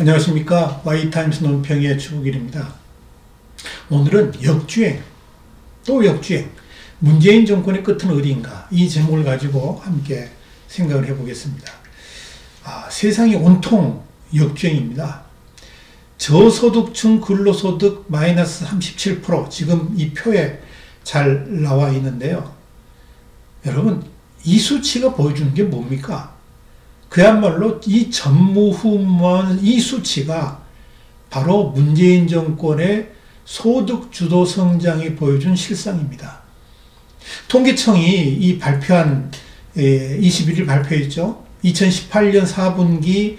안녕하십니까. Y타임스 논평의 주국일입니다. 오늘은 역주행, 또 역주행, 문재인 정권의 끝은 어디인가, 이 제목을 가지고 함께 생각을 해보겠습니다. 세상이 온통 역주행입니다. 저소득층 근로소득 마이너스 37%, 지금 이 표에 잘 나와 있는데요. 여러분, 이 수치가 보여주는 게 뭡니까? 그야말로 이 전무후무한 이 수치가 바로 문재인 정권의 소득주도 성장이 보여준 실상입니다. 통계청이 이 발표한 21일 발표했죠. 2018년 4분기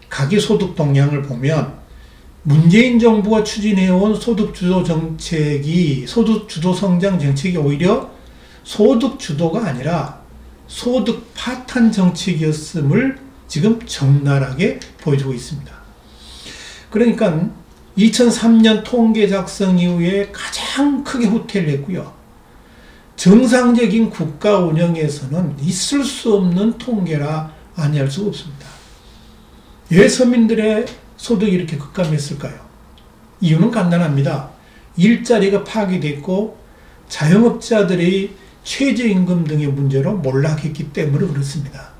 가계소득 동향을 보면 문재인 정부가 추진해온 소득주도 성장 정책이 오히려 소득주도가 아니라 소득 파탄 정책이었음을 지금 적나라하게 보여주고 있습니다. 그러니까 2003년 통계 작성 이후에 가장 크게 후퇴를 했고요. 정상적인 국가 운영에서는 있을 수 없는 통계라 아니할 수가 없습니다. 왜 서민들의 소득이 이렇게 급감했을까요? 이유는 간단합니다. 일자리가 파괴됐고 자영업자들의 최저임금 등의 문제로 몰락했기 때문에 그렇습니다.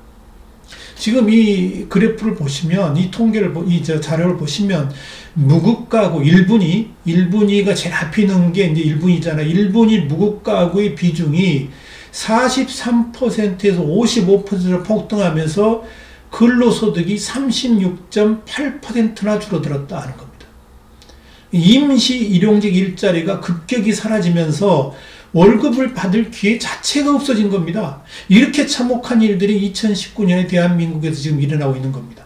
지금 이 그래프를 보시면, 이 통계를, 자료를 보시면, 무급가구 1분위가 제일 앞에 있는 게 이제 1분위잖아요. 1분위 무급가구의 비중이 43%에서 55%로 폭등하면서 근로소득이 36.8%나 줄어들었다 하는 겁니다. 임시 일용직 일자리가 급격히 사라지면서 월급을 받을 기회 자체가 없어진 겁니다. 이렇게 참혹한 일들이 2019년에 대한민국에서 지금 일어나고 있는 겁니다.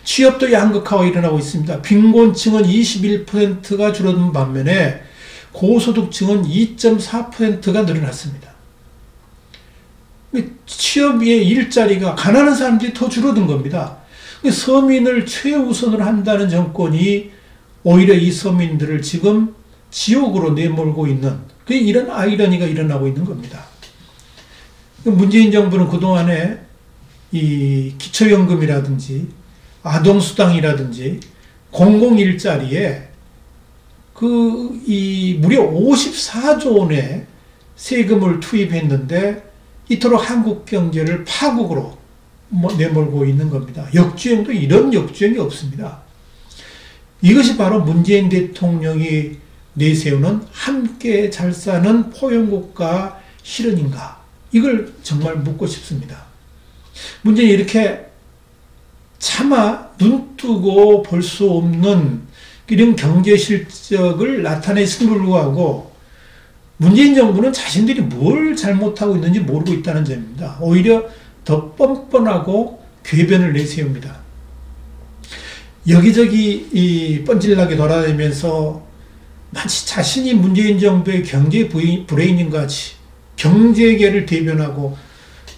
취업도 양극화가 일어나고 있습니다. 빈곤층은 21%가 줄어든 반면에 고소득층은 2.4%가 늘어났습니다. 취업의 일자리가, 가난한 사람들이 더 줄어든 겁니다. 서민을 최우선으로 한다는 정권이 오히려 이 서민들을 지금 지옥으로 내몰고 있는, 이런 아이러니가 일어나고 있는 겁니다. 문재인 정부는 그동안에 이 기초연금이라든지 아동수당이라든지 공공일자리에 무려 54조 원의 세금을 투입했는데 이토록 한국 경제를 파국으로 내몰고 있는 겁니다. 역주행도 이런 역주행이 없습니다. 이것이 바로 문재인 대통령이 내세우는 함께 잘 사는 포용국가 실현인가? 이걸 정말 묻고 싶습니다. 문제는 이렇게 차마 눈뜨고 볼 수 없는 이런 경제 실적을 나타냈음에도 불구하고 문재인 정부는 자신들이 뭘 잘못하고 있는지 모르고 있다는 점입니다. 오히려 더 뻔뻔하고 궤변을 내세웁니다. 여기저기 뻔질나게 돌아다니면서 마치 자신이 문재인 정부의 경제 브레인인 것 같이 경제계를 대변하고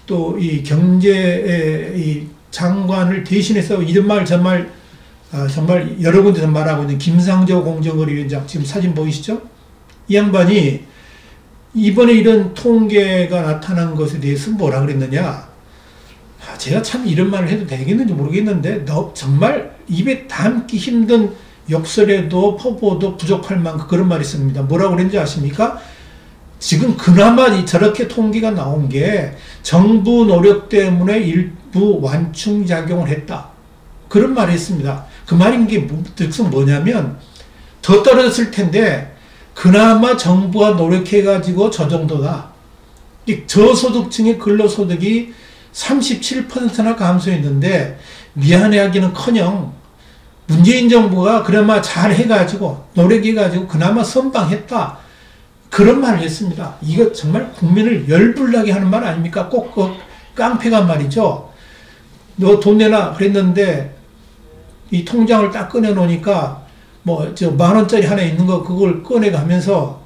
또 이 경제의 장관을 대신해서 이런 말 저말 정말 여러 군데서 말하고 있는 김상조 공정거래위원장, 지금 사진 보이시죠? 이 양반이 이번에 이런 통계가 나타난 것에 대해서 뭐라 그랬느냐, 제가 참 이런 말을 해도 되겠는지 모르겠는데 정말 입에 담기 힘든 욕설에도 퍼부어도 부족할 만큼 그런 말이 있습니다. 뭐라고 그랬는지 아십니까? 지금 그나마 저렇게 통계가 나온 게 정부 노력 때문에 일부 완충작용을 했다, 그런 말을 했습니다. 그 말인 게 뜻은 뭐냐면 더 떨어졌을 텐데 그나마 정부가 노력해가지고 저 정도다. 저소득층의 근로소득이 37%나 감소했는데 미안해하기는커녕 문재인 정부가 그나마 잘 해가지고 노력해가지고 그나마 선방했다, 그런 말을 했습니다. 이거 정말 국민을 열불나게 하는 말 아닙니까? 꼭 깡패가 말이죠. 너 돈 내놔 그랬는데 이 통장을 딱 꺼내놓으니까 $10,000 하나 있는 거 그걸 꺼내가면서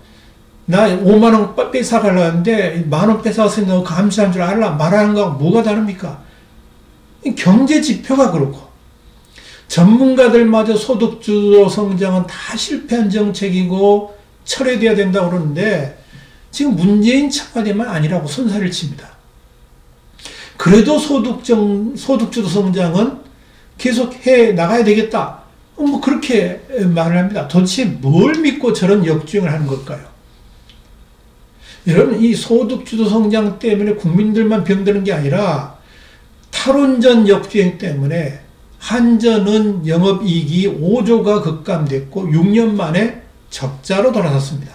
나 5만원 뺏어가려고 하는데 10,000원 뺏어가서 너 감시한 줄 알라 말하는 거하고 뭐가 다릅니까? 경제 지표가 그렇고 전문가들마저 소득주도 성장은 다 실패한 정책이고 철회돼야 된다고 그러는데 지금 문재인 청와대만 아니라고 손살을 칩니다. 그래도 소득주도 성장은 계속 해 나가야 되겠다. 뭐 그렇게 말을 합니다. 도대체 뭘 믿고 저런 역주행을 하는 걸까요? 여러분, 이 소득주도 성장 때문에 국민들만 병드는 게 아니라 탈원전 역주행 때문에 한전은 영업이익이 5조가 급감됐고 6년 만에 적자로 돌아섰습니다.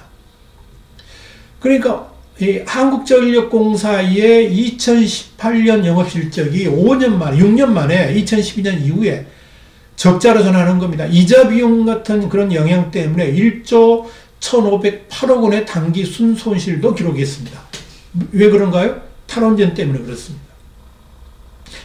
그러니까 이 한국전력공사의 2018년 영업실적이 5년 만에, 6년 만에 2012년 이후에 적자로 전환한 겁니다. 이자 비용 같은 그런 영향 때문에 1조 1,508억 원의 단기 순손실도 기록했습니다. 왜 그런가요? 탈원전 때문에 그렇습니다.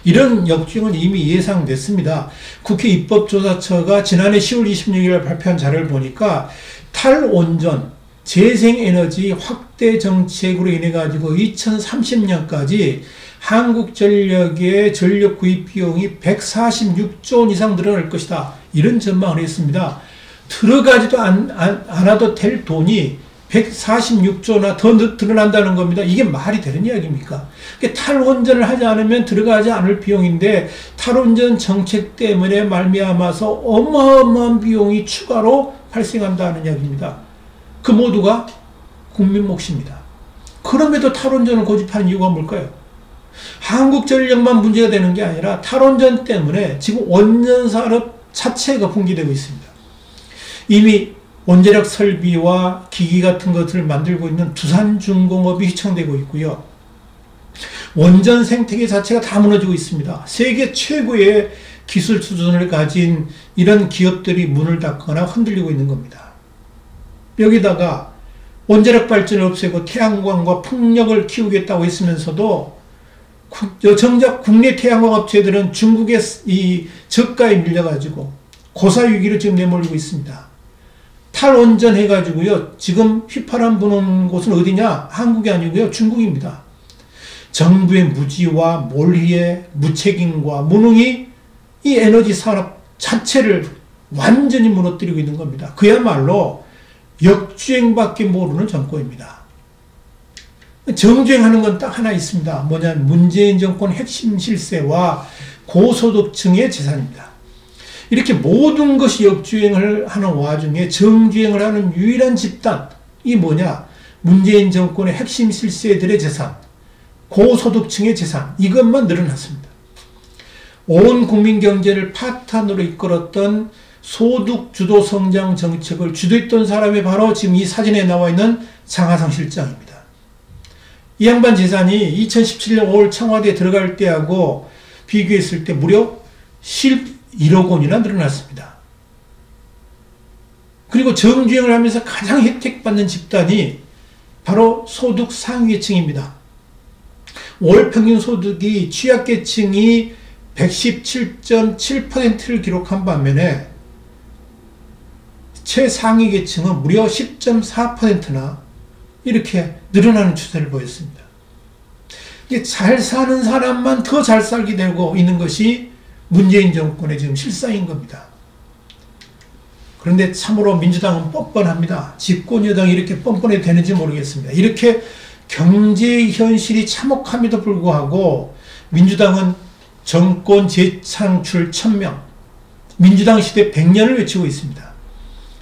이런 역주행은 이미 예상됐습니다. 국회 입법조사처가 지난해 10월 26일 발표한 자료를 보니까 탈원전, 재생에너지 확대 정책으로 인해 가지고 2030년까지 한국전력의 전력 구입 비용이 146조 원 이상 늘어날 것이다. 이런 전망을 했습니다. 들어가지도 않아도 될 돈이 146조나 더 늘어난다는 겁니다. 이게 말이 되는 이야기입니까? 탈원전을 하지 않으면 들어가지 않을 비용인데 탈원전 정책 때문에 말미암아서 어마어마한 비용이 추가로 발생한다는 이야기입니다. 그 모두가 국민 몫입니다. 그럼에도 탈원전을 고집하는 이유가 뭘까요? 한국전력만 문제가 되는 게 아니라 탈원전 때문에 지금 원전 산업 자체가 붕괴되고 있습니다. 이미 원자력 설비와 기기 같은 것을 만들고 있는 두산중공업이 휘청되고 있고요. 원전 생태계 자체가 다 무너지고 있습니다. 세계 최고의 기술 수준을 가진 이런 기업들이 문을 닫거나 흔들리고 있는 겁니다. 여기다가 원자력 발전을 없애고 태양광과 풍력을 키우겠다고 했으면서도 정작 국내 태양광 업체들은 중국의 이 저가에 밀려가지고 고사위기로 지금 내몰리고 있습니다. 탈원전 해가지고요, 지금 휘파람 부는 곳은 어디냐? 한국이 아니고요, 중국입니다. 정부의 무지와 몰리의 무책임과 무능이 이 에너지 산업 자체를 완전히 무너뜨리고 있는 겁니다. 그야말로 역주행밖에 모르는 정권입니다. 정주행하는 건 딱 하나 있습니다. 뭐냐면 문재인 정권 핵심 실세와 고소득층의 재산입니다. 이렇게 모든 것이 역주행을 하는 와중에 정주행을 하는 유일한 집단이 뭐냐? 문재인 정권의 핵심 실세들의 재산, 고소득층의 재산, 이것만 늘어났습니다. 온 국민 경제를 파탄으로 이끌었던 소득 주도 성장 정책을 주도했던 사람이 바로 지금 이 사진에 나와 있는 장하성 실장입니다. 이 양반 재산이 2017년 5월 청와대에 들어갈 때하고 비교했을 때 무려 11억 원이나 늘어났습니다. 그리고 정주행을 하면서 가장 혜택받는 집단이 바로 소득 상위계층입니다. 월 평균 소득이 취약계층이 117.7%를 기록한 반면에 최상위 계층은 무려 10.4%나 이렇게 늘어나는 추세를 보였습니다. 잘 사는 사람만 더 잘 살게 되고 있는 것이 문재인 정권의 지금 실상인 겁니다. 그런데 참으로 민주당은 뻔뻔합니다. 집권여당이 이렇게 뻔뻔해도 되는지 모르겠습니다. 이렇게 경제 현실이 참혹함에도 불구하고 민주당은 정권 재창출 1000명, 민주당 시대 100년을 외치고 있습니다.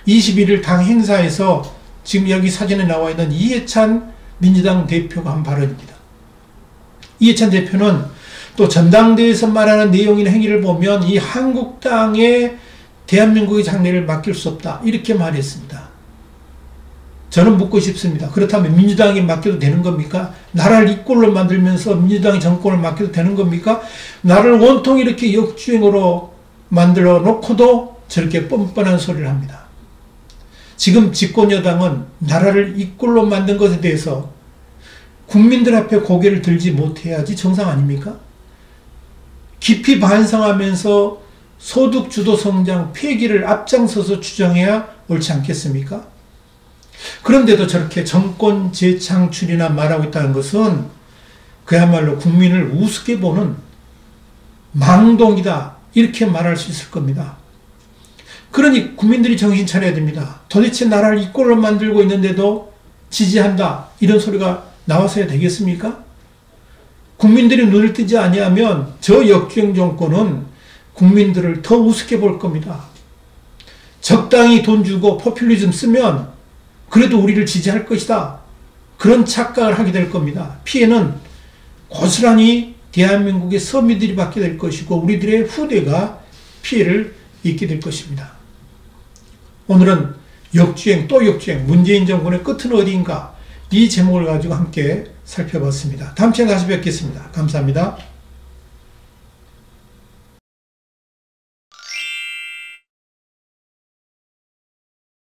21일 당 행사에서 지금 여기 사진에 나와 있는 이해찬 민주당 대표가 한 발언입니다. 이해찬 대표는 또 전당대회에서 말하는 내용이나 행위를 보면 이 한국당의 대한민국의 장래를 맡길 수 없다, 이렇게 말했습니다. 저는 묻고 싶습니다. 그렇다면 민주당이 맡겨도 되는 겁니까? 나라를 이 꼴로 만들면서 민주당이 정권을 맡겨도 되는 겁니까? 나라를 온통 이렇게 역주행으로 만들어 놓고도 저렇게 뻔뻔한 소리를 합니다. 지금 집권여당은 나라를 이 꼴로 만든 것에 대해서 국민들 앞에 고개를 들지 못해야지 정상 아닙니까? 깊이 반성하면서 소득 주도 성장 폐기를 앞장서서 주장해야 옳지 않겠습니까? 그런데도 저렇게 정권 재창출이나 말하고 있다는 것은 그야말로 국민을 우습게 보는 망동이다, 이렇게 말할 수 있을 겁니다. 그러니 국민들이 정신 차려야 됩니다. 도대체 나라를 이 꼴로 만들고 있는데도 지지한다, 이런 소리가 나와서야 되겠습니까? 국민들이 눈을 뜨지 아니하면 저 역주행 정권은 국민들을 더 우습게 볼 겁니다. 적당히 돈 주고 포퓰리즘 쓰면 그래도 우리를 지지할 것이다. 그런 착각을 하게 될 겁니다. 피해는 고스란히 대한민국의 서민들이 받게 될 것이고 우리들의 후대가 피해를 입게 될 것입니다. 오늘은 역주행 또 역주행, 문재인 정권의 끝은 어디인가, 이 제목을 가지고 함께 살펴봤습니다. 다음 시간에 다시 뵙겠습니다. 감사합니다.